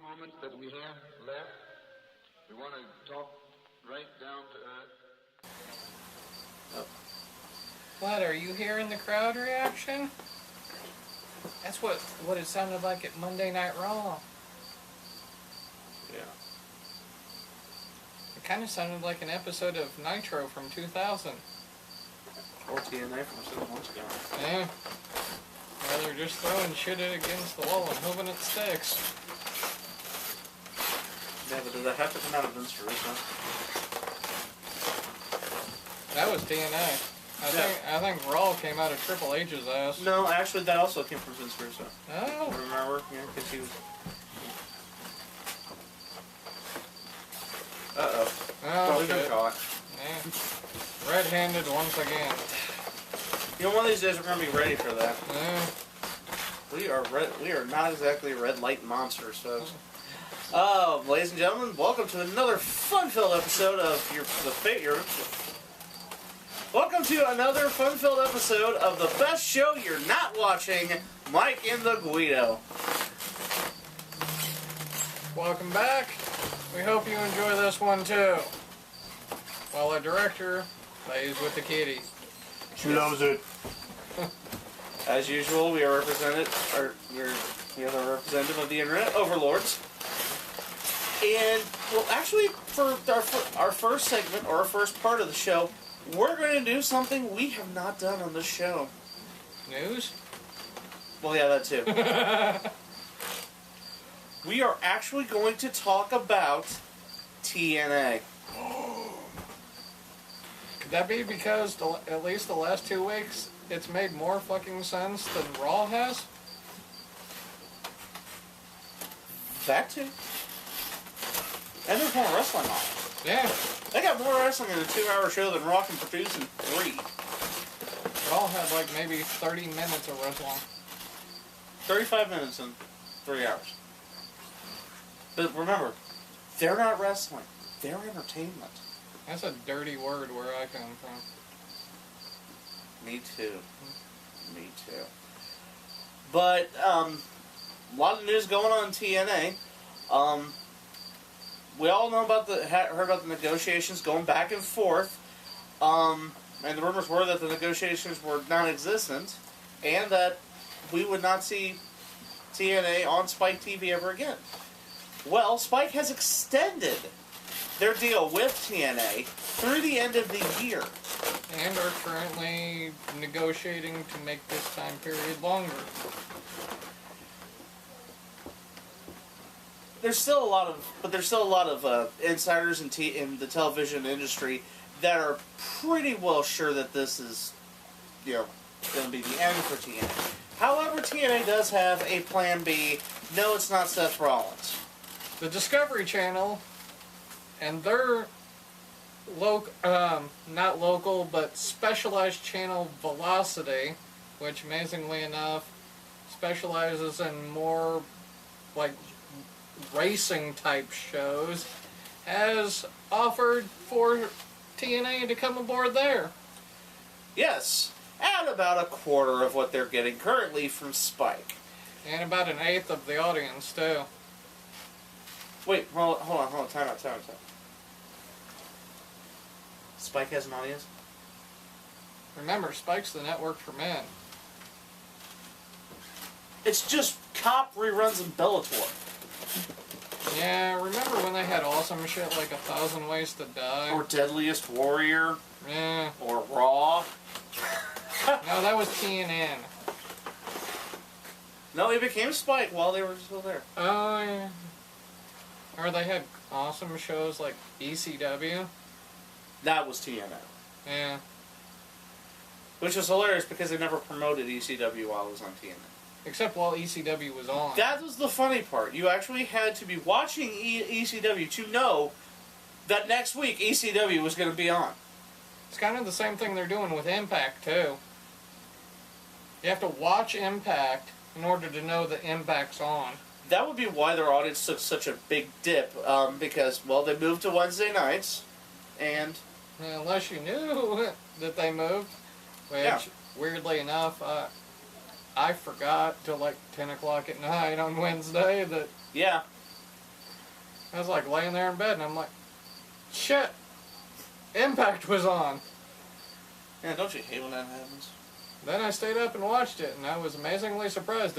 moments that we have left, we want to talk right down to earth. What, are you hearing the crowd reaction? That's what it sounded like at Monday Night Raw. Yeah. It kind of sounded like an episode of Nitro from 2000. Or TNA from 6 months ago. Yeah. Well, they're just throwing shit against the wall and hoping it sticks. Yeah, but did that have to come out of Vince Russo? That was TNA. I think Raw came out of Triple H's ass. No, actually, that also came from Vince Russo. Oh. Remember? Yeah, because he was... Uh-oh. Oh, we've been shit. caught. Yeah. Red-handed once again. You know, one of these days we're going to be ready for that. Yeah. We are not exactly red light monsters, folks. Ladies and gentlemen, welcome to another fun-filled episode of Welcome to another fun-filled episode of the best show you're not watching, Mike and the Guido. Welcome back. We hope you enjoy this one too. While our director plays with the kitty. She loves it. As usual, we are representative of the internet overlords. And, well, actually, for our first segment, or our first part of the show, we're going to do something we have not done on the show. News? Well, yeah, that too. We are actually going to talk about TNA. Could that be because at least the last 2 weeks it's made more fucking sense than Raw has? That too. And there's more wrestling on it. Yeah. They got more wrestling in a 2-hour show than Raw can produce in 3. Raw had like maybe 30 minutes of wrestling. 35 minutes in 3 hours. But remember, they're not wrestling. They're entertainment. That's a dirty word where I come from. Me too. Me too. But, a lot of news going on in TNA. We all know about heard about the negotiations going back and forth. And the rumors were that the negotiations were non-existent, and that we would not see TNA on Spike TV ever again. Well, Spike has extended their deal with TNA through the end of the year. And are currently negotiating to make this time period longer. There's still a lot of insiders in the television industry that are pretty well sure that this is, going to be the end for TNA. However, TNA does have a plan B. No, it's not Seth Rollins. The Discovery Channel and their not local but specialized channel Velocity, which amazingly enough specializes in more like racing type shows, has offered for TNA to come aboard there. Yes, at about a quarter of what they're getting currently from Spike. And about an eighth of the audience too. Wait, hold on, time out. Spike has an audience? Remember, Spike's the network for men. It's just cop reruns in Bellator. Yeah, remember when they had awesome shit like 1,000 Ways to Die? Or Deadliest Warrior? Yeah. Or Raw? No, that was TNN. No, it became Spike while they were still there. Oh, yeah. Or they had awesome shows like ECW. That was TNN. Yeah. Which was hilarious because they never promoted ECW while it was on TNN. Except while ECW was on. That was the funny part. You actually had to be watching ECW to know that next week ECW was going to be on. It's kind of the same thing they're doing with Impact, too. You have to watch Impact in order to know that Impact's on. That would be why their audience took such a big dip, because, well, they moved to Wednesday nights, and... Unless you knew that they moved, which, yeah. Weirdly enough, I forgot till like 10 o'clock at night on Wednesday that... Yeah. I was like laying there in bed and I'm like, shit, Impact was on. Yeah, don't you hate when that happens? Then I stayed up and watched it, and I was amazingly surprised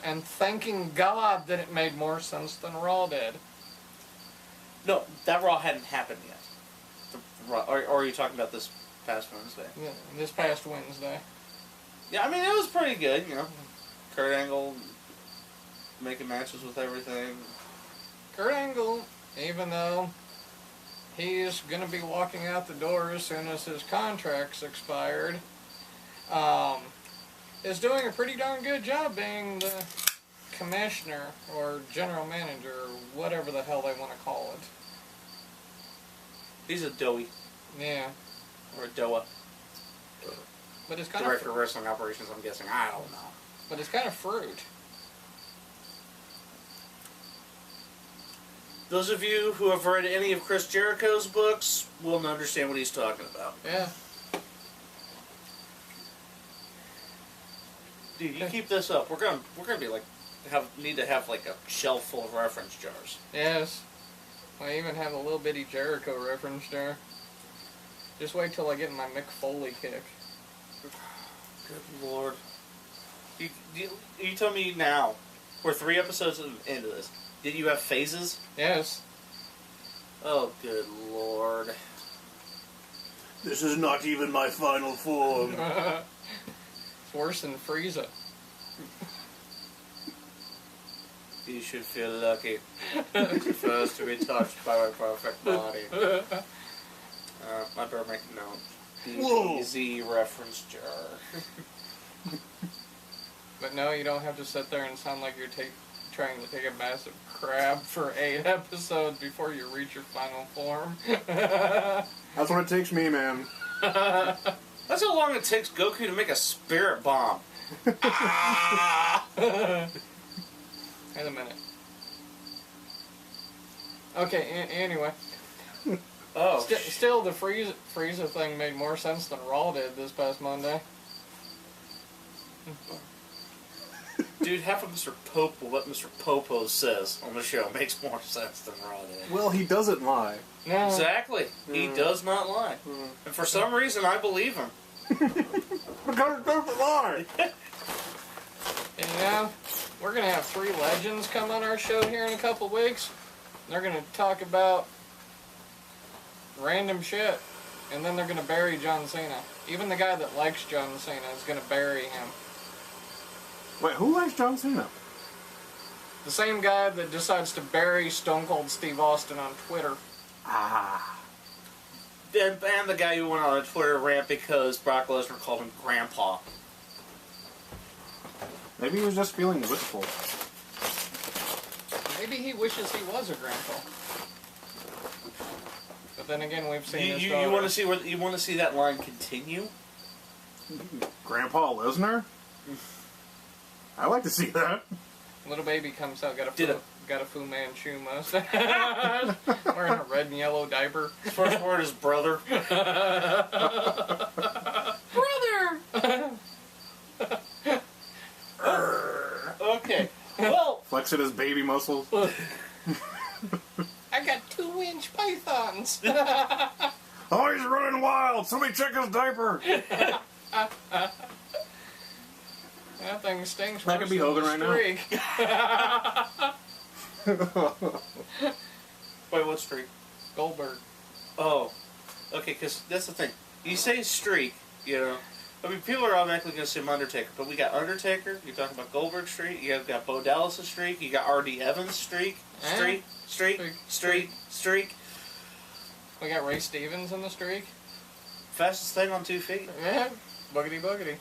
and thanking God that it made more sense than Raw did. No, that Raw hadn't happened yet. Or are you talking about this past Wednesday? Yeah, this past Wednesday. Yeah, I mean, it was pretty good, you know. Kurt Angle making matches with everything. Kurt Angle, even though he's going to be walking out the door as soon as his contract's expired, is doing a pretty darn good job being the commissioner or general manager or whatever the hell they want to call it. He's a doughy. Yeah. Or a doa. But it's kind Director of of Wrestling Operations, I'm guessing. I don't know. But it's kind of fruit. Those of you who have read any of Chris Jericho's books will understand what he's talking about. Yeah. Dude, you keep this up. We're gonna be like need to have like a shelf full of reference jars. Yes. I even have a little bitty Jericho reference there. Just wait till I get my Mick Foley kick. Good Lord. You tell me now, we're 3 episodes into this. Did you have phases? Yes. Oh, good Lord. This is not even my final form. It's worse than Frieza. You should feel lucky. It's the first to be touched by my perfect body. I better make a note. DBZ reference jar. But no, you don't have to sit there and sound like you're trying to take a massive crab for 8 episodes before you reach your final form. That's what it takes me, man. That's how long it takes Goku to make a spirit bomb. Wait a minute. Okay, anyway. Oh. Still, the Frieza thing made more sense than Raw did this past Monday. Dude, half of what Mr. Popo says on the show makes more sense than Raw did. Well, he doesn't lie. No. Exactly. He does not lie. And for some reason, I believe him. Because it doesn't lie. And you know, we're going to have 3 legends come on our show here in a couple weeks. They're going to talk about random shit. And then they're going to bury John Cena. Even the guy that likes John Cena is going to bury him. Wait, who likes John Cena? The same guy that decides to bury Stone Cold Steve Austin on Twitter. Ah. And the guy who went on a Twitter rant because Brock Lesnar called him Grandpa. Maybe he was just feeling wistful. Maybe he wishes he was a grandpa. But then again, we've seen his daughter. You want to see that line continue? Grandpa Lesnar? I like to see that. Little baby comes out, got a Fu Manchu mustache, wearing a red and yellow diaper. His first word is brother. Brother! Okay. Well, Flexing his baby muscles. I got 2-inch pythons. Oh, he's running wild. Somebody check his diaper. That thing stinks. That could be Hogan right now. wait, what streak? Goldberg. Oh. Okay, because that's the thing. You say streak, you know. I mean, people are automatically going to say Undertaker, but we got Undertaker, you're talking about Goldberg streak, you got Bo Dallas' streak, you got R.D. Evans' streak, streak. We got Ray Stevens in the streak. Fastest thing on 2 feet. Yeah, boogity boogity.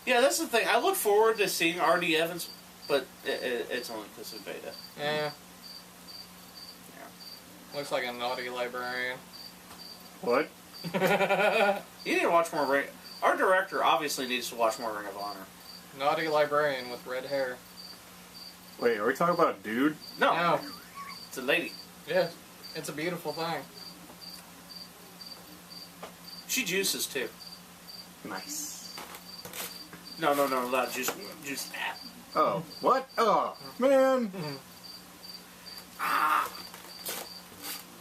Yeah, that's the thing. I look forward to seeing R.D. Evans, but it's only because of Beta. Yeah. Looks like a naughty librarian. What? You need to watch more Ring. Our director obviously needs to watch more Ring of Honor. Naughty librarian with red hair. Wait, are we talking about a dude? No. It's a lady. Yeah, it's a beautiful thing. She juices too. Nice. No, not juice that. Oh, what? Oh, man.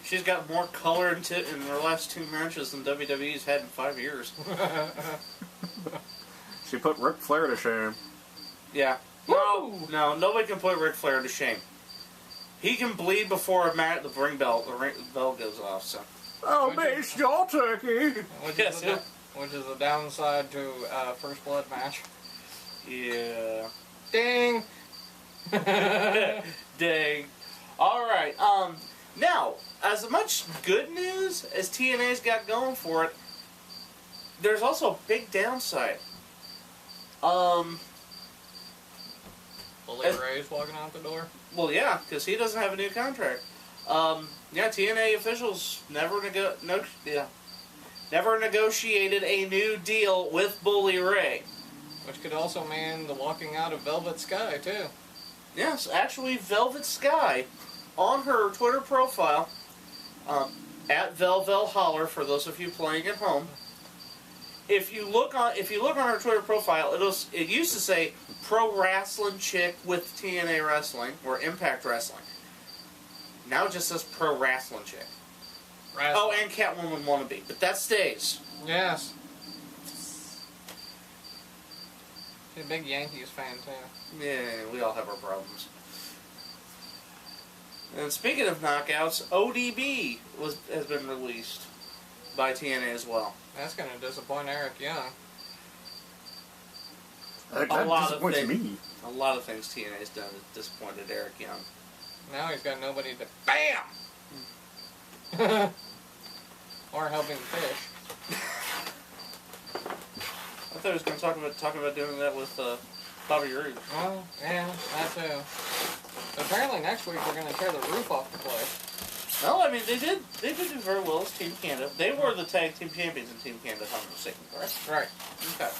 She's got more color in her last 2 matches than WWE's had in 5 years. She put Ric Flair to shame. Yeah. Woo! No, nobody can put Ric Flair to shame. He can bleed before the ring bell goes off. So. Oh, baseball turkey. Which Yes, is the downside to First Blood match. Yeah. Ding! Dang. Alright, now, as much good news as TNA's got going for it, there's also a big downside. Bully Ray's walking out the door. Well, yeah, because he doesn't have a new contract. Yeah, TNA officials never negotiated a new deal with Bully Ray. Which could also mean the walking out of Velvet Sky, too. Yes, actually, Velvet Sky, on her Twitter profile, at VelVelHoller, for those of you playing at home. If you look on her Twitter profile, it used to say Pro Wrestling Chick with TNA Wrestling or Impact Wrestling. Now it just says Pro Wrestling Chick. Oh, and Catwoman wannabe, but that stays. Yes. She's a big Yankees fan, too. Yeah, we all have our problems. And speaking of knockouts, ODB has been released by TNA as well. That's going to disappoint Eric Young. That A lot of disappoints things. me. A lot of things TNA's done has disappointed Eric Young. Now he's got nobody to BAM! Or helping fish. I thought he was going to talk about doing that with Bobby Roode. Well, yeah, that too. But apparently next week we're going to tear the roof off the place. Well, I mean, they did do very well as Team Canada. They were the tag team champions in Team Canada, if I'm not mistaken, correct? Right. Okay.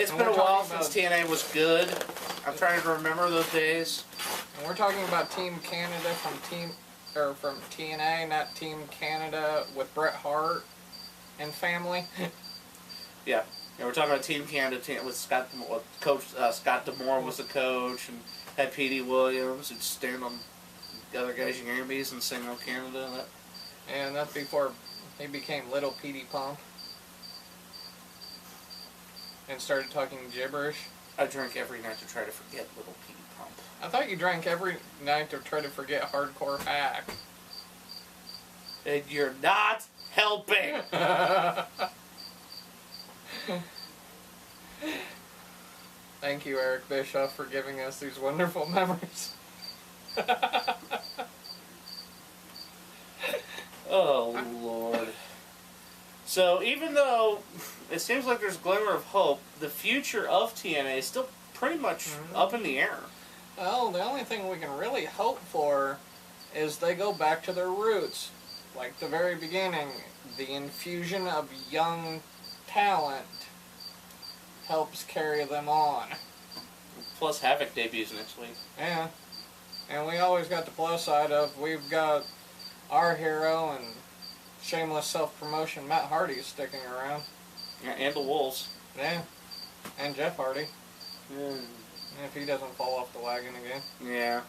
It's And been a we're while talking since TNA was good. I'm trying to remember those days. And we're talking about Team Canada from TNA, not Team Canada with Bret Hart and family. Yeah, we're talking about Team Canada with Scott D'Amore was the coach, and had P.D. Williams who'd stand on the other guys' Yankees and sing "Oh Canada." And that. And that's before he became Little Petey Pump and started talking gibberish. I drink every night to try to forget Little Petey Pump. I thought you drank every night to try to forget Hardcore Hack. And you're not helping. Thank you, Eric Bischoff, for giving us these wonderful memories. Oh, Lord. So, even though it seems like there's a glimmer of hope, the future of TNA is still pretty much up in the air. Well, the only thing we can really hope for is they go back to their roots. Like the very beginning, the infusion of young talent helps carry them on. Plus, Havoc debuts next week. Yeah. And we always got the plus side of we've got our hero and shameless self-promotion Matt Hardy sticking around. Yeah, and the Wolves. Yeah. And Jeff Hardy. Mm. If he doesn't fall off the wagon again. Yeah.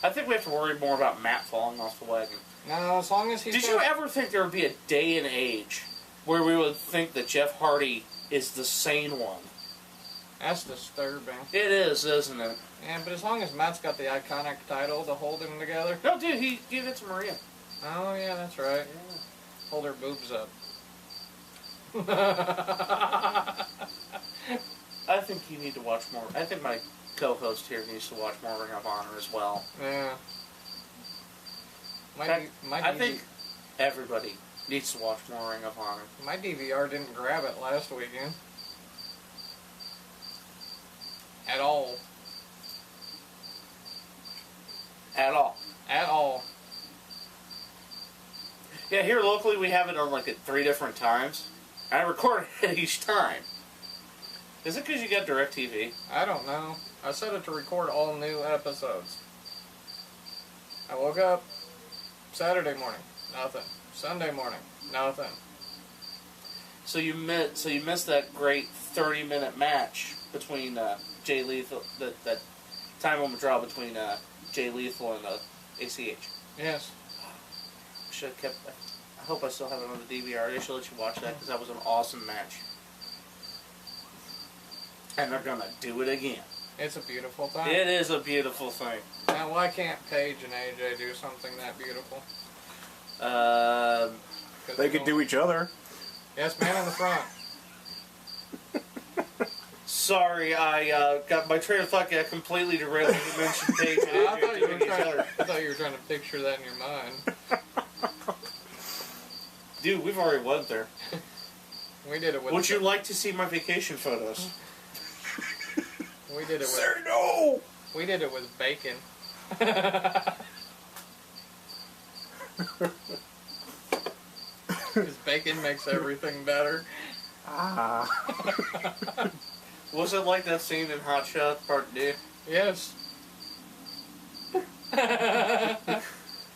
I think we have to worry more about Matt falling off the wagon. No, as long as he's... Did you ever think there would be a day and age where we would think that Jeff Hardy is the sane one? That's disturbing. It is, isn't it? Yeah, but as long as Matt's got the iconic title to hold him together. No, dude, he gave it to Maria. Oh, yeah, that's right. Yeah. Hold her boobs up. I think you need to watch more. I think my co-host here needs to watch more Ring of Honor as well. Yeah. I think everybody needs to watch more Ring of Honor. My DVR didn't grab it last weekend. At all. At all. At all. Yeah, here locally we have it on like at 3 different times. I record it each time. Is it because you got DirecTV? I don't know. I set it to record all new episodes. I woke up Saturday morning, nothing. Sunday morning, nothing. So you missed that great 30-minute match between Jay Lethal, that time limit draw between Jay Lethal and ACH. Yes. Should have kept. I hope I still have it on the DVR. I should let you watch that because that was an awesome match. And they're gonna do it again. It's a beautiful thing. It is a beautiful thing. Now, why can't Paige and AJ do something that beautiful? They could do each other. Yes, man in the front. Sorry, I got my train of thought got completely derailed when you mentioned Paige and I AJ doing each other. thought you were trying to picture that in your mind. Dude, we've already went there. We did it with. Would you like to see my vacation photos? We did it with. Sir, no! We did it with bacon. Because bacon makes everything better. Ah. Was it like that scene in Hot Shots Part D? Yes.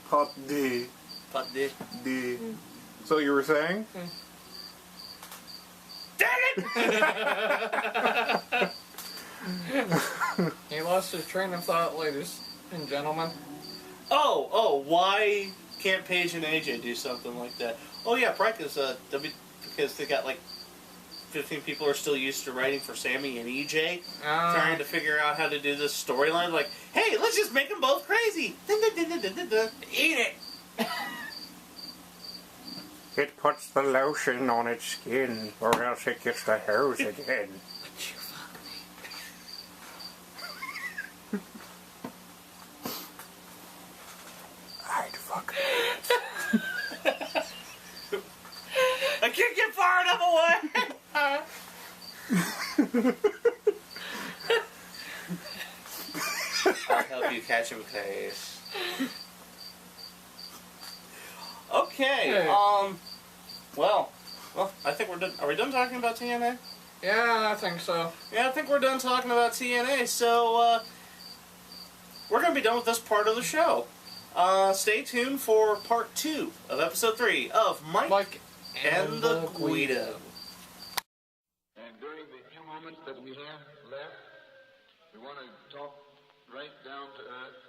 Hot D. Part D. D. So you were saying? Dang it! He lost his train of thought, ladies and gentlemen. Oh, why can't Paige and AJ do something like that? Oh yeah, probably because they got like 15 people are still used to writing for Sammy and EJ, trying to figure out how to do this storyline. Like, hey, let's just make them both crazy. Eat it. It puts the lotion on its skin, or else it gets the hose again. I'd fuck I can't get far enough away. I'll help you catch him, Case. Okay. Hey. Well, I think we're done. Are we done talking about TNA? Yeah, I think so. Yeah, I think we're done talking about TNA. So we're gonna be done with this part of the show. Stay tuned for part 2 of episode 3 of Mike and the Guido. And during the few moments that we have left, we want to talk right down to earth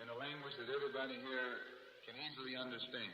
in a language that everybody here can easily understand.